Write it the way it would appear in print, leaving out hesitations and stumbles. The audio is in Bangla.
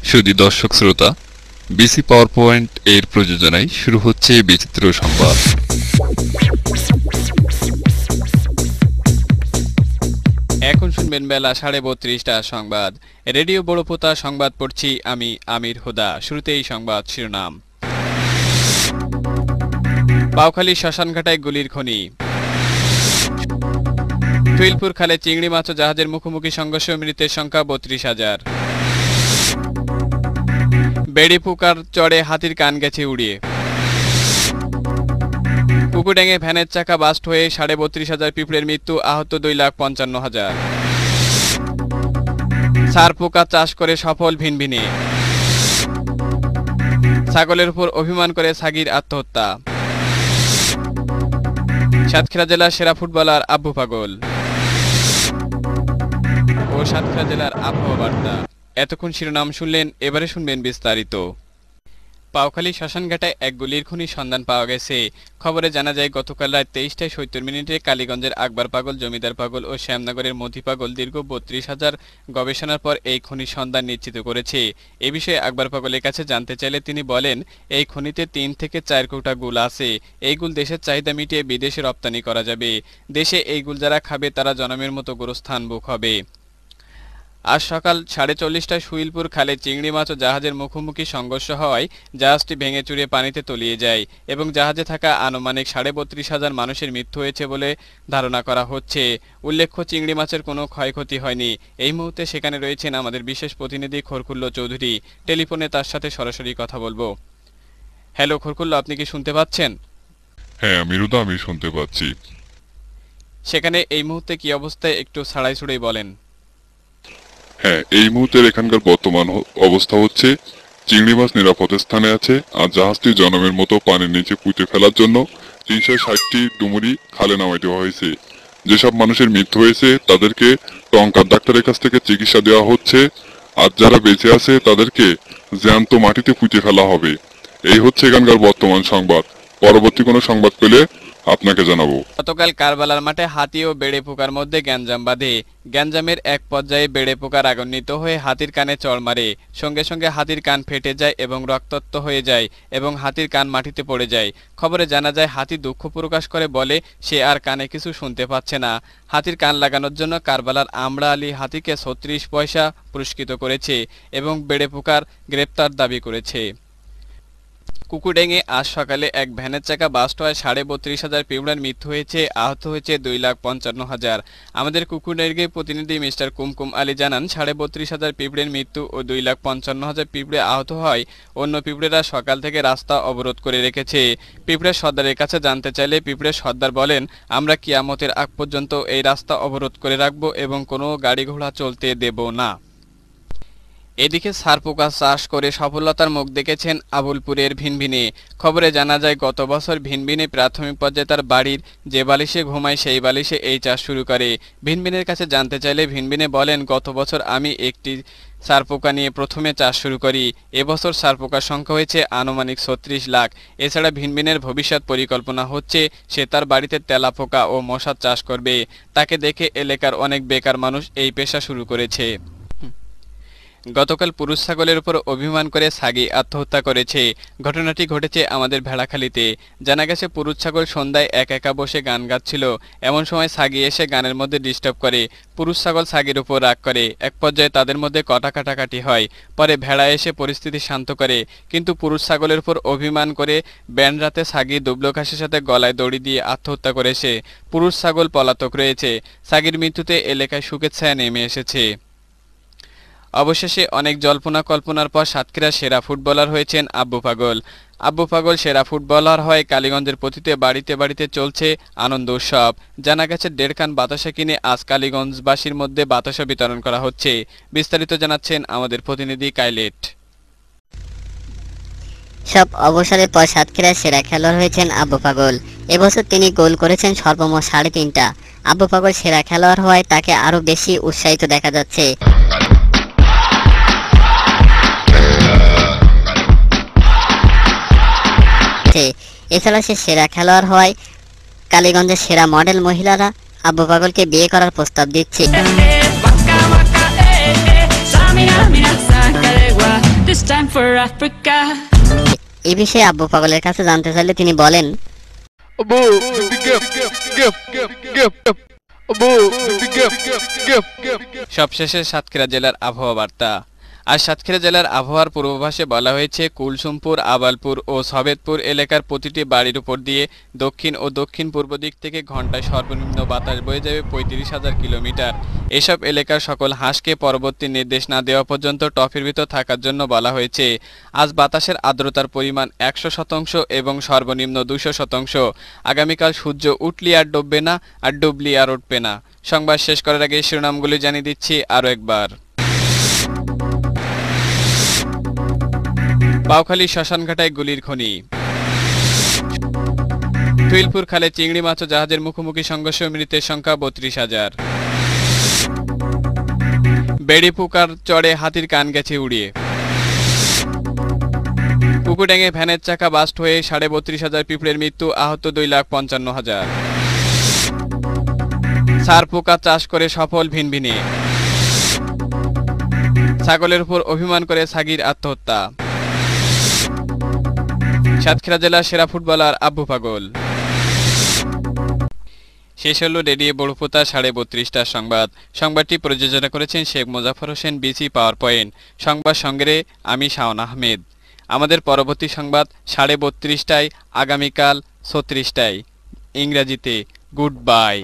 সুধী দর্শক শ্রোতা, বিসি পাওয়ার পয়েন্ট এর প্রযোজনায় শুরু হচ্ছে বিচিত্র সংবাদ। এখন শুনবেন বেলা ৩:৩২টা সংবাদ। রেডিও বড়পোতা সংবাদ পড়ছি আমি আমির হুদা। শুরুতেই সংবাদ শিরোনাম। বাউখালী শ্মশানঘাটায় গুলির খনি। তুইলপুর খালে চিংড়ি মাছ ও জাহাজের মুখোমুখি সংঘর্ষে মৃতের সংখ্যা ৩২,০০০। বেড়িপুকার চড়ে হাতির কান গেছে উড়িয়ে। কুকুডাঙ্গে ভ্যানের চাকা বাস্ট হয়ে ৩২,৫০০ পিঁপড়ের মৃত্যু, আহত ২,৫৫,০০০। সার পোকা চাষ করে সফল ভিনভিনে। ছাগলের উপর অভিমান করে সাগির আত্মহত্যা। সাতক্ষীরা জেলার সেরা ফুটবলার আব্বু পাগল ও সাতক্ষীরা জেলার আবহাওয়া বার্তা। এতক্ষণ শিরোনাম শুনলেন, এবারে শুনবেন বিস্তারিত। পাউখালী শ্মশানঘাটায় এক গুলির খনির সন্ধান পাওয়া গেছে। খবরে জানা যায়, গতকাল রাত ২৩:৭০ কালীগঞ্জের আকবর পাগল, জমিদার পাগল ও শ্যামনগরের মধি পাগল দীর্ঘ ৩২,০০০ গবেষণার পর এই খনির সন্ধান নিশ্চিত করেছে। এ বিষয়ে আকবর পাগলের কাছে জানতে চাইলে তিনি বলেন, এই খনিতে ৩ থেকে ৪ কোটা গুল আছে। এই গুল দেশের চাহিদা মিটিয়ে বিদেশে রপ্তানি করা যাবে। দেশে এই গুল যারা খাবে তারা জনমের মতো গোরস্থান বুক হবে। আজ সকাল ৪:৪০টায় শুইলপুর খালে চিংড়ি মাছ ও জাহাজের মুখোমুখি সংঘর্ষ হওয়ায় জাহাজটি ভেঙে চুরে পানিতে তলিয়ে যায় এবং জাহাজে থাকা আনুমানিক ৩২,৫০০ মানুষের মৃত্যু হয়েছে বলে ধারণা করা হচ্ছে। উল্লেখ্য, চিংড়ি মাছের কোনো ক্ষয়ক্ষতি হয়নি। এই মুহূর্তে সেখানে রয়েছেন আমাদের বিশেষ প্রতিনিধি খরকুল্লো চৌধুরী। টেলিফোনে তার সাথে সরাসরি কথা বলবো। হ্যালো খরকুল্লো, আপনি কি শুনতে পাচ্ছেন? হ্যাঁ মিরুদা, আমি শুনতে পাচ্ছি। সেখানে এই মুহূর্তে কি অবস্থায় একটু ছাড়াই ছুড়েই বলেন। হ্যাঁ, এই মুহূর্তের এখানকার বর্তমান অবস্থা হচ্ছে চিংড়ি মাছ নিরাপদ স্থানে আছে, আর জাহাজটি জনমের মতো পানির নিচে পুঁতে ফেলার জন্য ৩৬০টি ডুমুরি খালে নামাই দেওয়া হয়েছে। যেসব মানুষের মৃত্যু হয়েছে তাদেরকে টঙ্কার ডাক্তারের কাছ থেকে চিকিৎসা দেওয়া হচ্ছে, আর যারা বেঁচে আছে তাদেরকে জ্যান্ত মাটিতে পুঁতে ফেলা হবে। এই হচ্ছে এখানকার বর্তমান সংবাদ। পরবর্তী কোনো সংবাদ পেলে আপনাকে জানাবো। গতকাল কারবালার মাঠে হাতি ও বেড়ে পোকার মধ্যে গ্যাঞ্জাম বাঁধে। গ্যাঞ্জামের এক পর্যায়ে বেড়ে পোকা রাগান্বিত হয়ে হাতির কানে চড় মারে। সঙ্গে সঙ্গে হাতির কান ফেটে যায় এবং রক্তাক্ত হয়ে যায় এবং হাতির কান মাটিতে পড়ে যায়। খবরে জানা যায়, হাতি দুঃখ প্রকাশ করে বলে সে আর কানে কিছু শুনতে পাচ্ছে না। হাতির কান লাগানোর জন্য কারবালার আমরা আলী হাতিকে ৩৬ পয়সা পুরস্কৃত করেছে এবং বেড়ে পোকার গ্রেপ্তার দাবি করেছে। কুকুডেঙ্গে আজ সকালে এক ভ্যানের চাকা বাস্ট হয় ৩২,৫০০ পিঁপড়ার মৃত্যু হয়েছে, আহত হয়েছে ২,৫৫,০০০। আমাদের কুকুডেঙ্গে প্রতিনিধি মিস্টার কুমকুম আলী জানান, ৩২,৫০০ পিঁপড়ের মৃত্যু ও ২,৫৫,০০০ পিঁপড়ে আহত হয়। অন্য পিঁপড়েরা সকাল থেকে রাস্তা অবরোধ করে রেখেছে। পিঁপড়ের সর্দারের কাছে জানতে চাইলে পিঁপড়ের সর্দার বলেন, আমরা কিয়ামতের আগ পর্যন্ত এই রাস্তা অবরোধ করে রাখব এবং কোনো গাড়ি ঘোড়া চলতে দেব না। এদিকে সার পোকা চাষ করে সফলতার মুখ দেখেছেন আবুলপুরের ভিনভিনে। খবরে জানা যায়, গত বছর ভিনভিনে প্রাথমিক পর্যায়ে তার বাড়ির যে বালিশে ঘুমায় সেই বালিশে এই চাষ শুরু করে। ভিনভিনের কাছে জানতে চাইলে ভিনভিনে বলেন, গত বছর আমি একটি সার পোকা নিয়ে প্রথমে চাষ শুরু করি। এবছর সার পোকার সংখ্যা হয়েছে আনুমানিক ৩৬ লাখ। এছাড়া ভিনভিনের ভবিষ্যৎ পরিকল্পনা হচ্ছে সে তার বাড়িতে তেলা পোকা ও মশার চাষ করবে। তাকে দেখে এলাকার অনেক বেকার মানুষ এই পেশা শুরু করেছে। গতকাল পুরুষ ছাগলের উপর অভিমান করে সাগি আত্মহত্যা করেছে। ঘটনাটি ঘটেছে আমাদের ভেড়াখালীতে। জানা গেছে, পুরুষ ছাগল সন্ধ্যায় একা বসে গান গাচ্ছিল। এমন সময় সাগি এসে গানের মধ্যে ডিস্টার্ব করে। পুরুষ ছাগল সাগির উপর রাগ করে। এক পর্যায়ে তাদের মধ্যে কাটাকাটি হয়। পরে ভেড়া এসে পরিস্থিতি শান্ত করে, কিন্তু পুরুষ ছাগলের উপর অভিমান করে ব্যান্ড রাতে সাগি দুবলো ঘাসের সাথে গলায় দড়ি দিয়ে আত্মহত্যা করেছে। পুরুষ ছাগল পলাতক রয়েছে। সাগির মৃত্যুতে এলাকায় শোকের ছায়া নেমে এসেছে। অবশেষে অনেক জল্পনা কল্পনার পর সাতক্ষীরার সেরা ফুটবলার হয়েছেন আব্বু পাগল। আব্বু পাগল সেরা ফুটবলার হয় কালীগঞ্জের প্রতিটি বাড়িতে বাড়িতে চলছে আনন্দ উৎসব। জানা গেছে, ১.৫ খান বাতাসা কিনে আজ কালীগঞ্জবাসীর মধ্যে বাতাসা বিতরণ করা হচ্ছে। বিস্তারিত জানাচ্ছেন আমাদের প্রতিনিধি কাইলেট। সব অবসরের পর সাতক্ষীরার সেরা খেলোয়াড় হয়েছেন আব্বু পাগল। এবছর তিনি গোল করেছেন সর্বমোট ৩.৫টা। আব্বু পাগল সেরা খেলোয়াড় হওয়ায় তাকে আরো বেশি উৎসাহিত দেখা যাচ্ছে। এছাড়া সে সেরা খেলোয়াড় হওয়ায় কালীগঞ্জের সেরা মডেল মহিলারা আব্বু পাগলকে বিয়ে করার প্রস্তাব দিচ্ছে। this time for Africa. এই বিষয়ে আব্বু পাগলের কাছে জানতে চাইলে তিনি বলেন, সবশেষে সাতক্ষীরা জেলার আবহাওয়া বার্তা। আজ সাতক্ষীরা জেলার আবহাওয়ার পূর্বাভাসে বলা হয়েছে, কুলসুমপুর, আবালপুর ও সবেদপুর এলাকার প্রতিটি বাড়ির উপর দিয়ে দক্ষিণ ও দক্ষিণ পূর্ব দিক থেকে ঘন্টায় সর্বনিম্ন বাতাস বয়ে যাবে 35,000 কিলোমিটার। এসব এলাকার সকল হাঁসকে পরবর্তী নির্দেশ না দেওয়া পর্যন্ত টফের ভিতর থাকার জন্য বলা হয়েছে। আজ বাতাসের আর্দ্রতার পরিমাণ 100% এবং সর্বনিম্ন 200%। আগামীকাল সূর্য উঠলি আর ডুববে না, আর ডুবলি আর উঠবে না। সংবাদ শেষ করার আগে শিরোনামগুলি জানিয়ে দিচ্ছি আরও একবার। বাউখালী শ্মশানঘাটায় গুলির খনি। তুইলপুর খালে চিংড়ি মাছ ও জাহাজের মুখোমুখি সংঘর্ষে মৃতের সংখ্যা 32,000। বেড়িপুকার চড়ে হাতির কান গেছে উড়িয়ে। পুকুরডাঙ্গে ভ্যানের চাকা বাস্ট হয়ে 32,500 পিঁপড়ের মৃত্যু, আহত 2,55,000। সার পোকা চাষ করে সফল ভিনভিনে। ছাগলের উপর অভিমান করে সাগির আত্মহত্যা। সাতক্ষীরা জেলার সেরা ফুটবলার আব্বু পাগল। শেষ হলো রেডিও বড়পুতা 32:30টার সংবাদ। সংবাদটি প্রযোজনা করেছেন Sheikh Mozaffar Hossain, BC power point. সংবাদ সংগ্রহে আমি শাওন আহমেদ। আমাদের পরবর্তী সংবাদ 32:30টায়, আগামীকাল 36টায় ইংরেজিতে। Good bye.